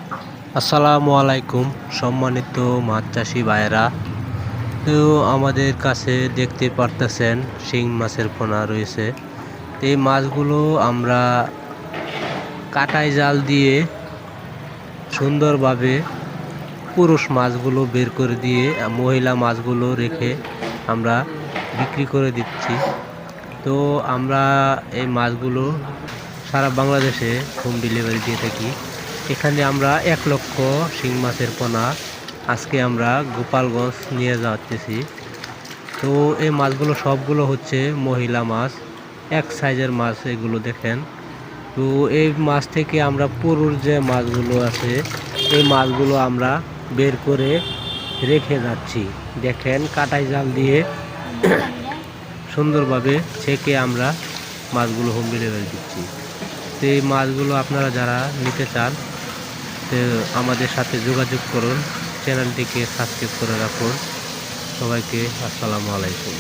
আসসালামু আলাইকুম সম্মানিত মাছ চাষি ভাইয়েরা। তো আমাদের কাছে দেখতে পারতেছেন শিং মাছের পোনা রয়েছে। এই মাছগুলো আমরা কাটাই জাল দিয়ে সুন্দরভাবে পুরুষ মাছগুলো বের করে দিয়ে মহিলা মাছগুলো রেখে আমরা বিক্রি করে দিচ্ছি। তো আমরা এই মাছগুলো সারা বাংলাদেশে হোম ডেলিভারি দিয়ে থাকি। এখানে আমরা 1 লক্ষ শিং মাছের পোনা আজকে আমরা গোপালগঞ্জ নিয়ে যাচ্ছি। তো এই মাছগুলো সবগুলো হচ্ছে মহিলা মাছ, এক সাইজের মাছ এগুলো দেখেন। তো এই মাছ থেকে আমরা পুরুষ যে মাছগুলো আছে এই মাছগুলো আমরা বের করে রেখে যাচ্ছি। দেখেন কাটাই জাল দিয়ে সুন্দরভাবে ছেঁকে আমরা মাছগুলো হোম ডেলিভারি দিচ্ছি। তো এই মাছগুলো আপনারা যারা নিতে চান তো আমাদের সাথে যোগাযোগ করুন, চ্যানেলটিকে সাবস্ক্রাইব করে রাখুন। সবাইকে আসসালামু আলাইকুম।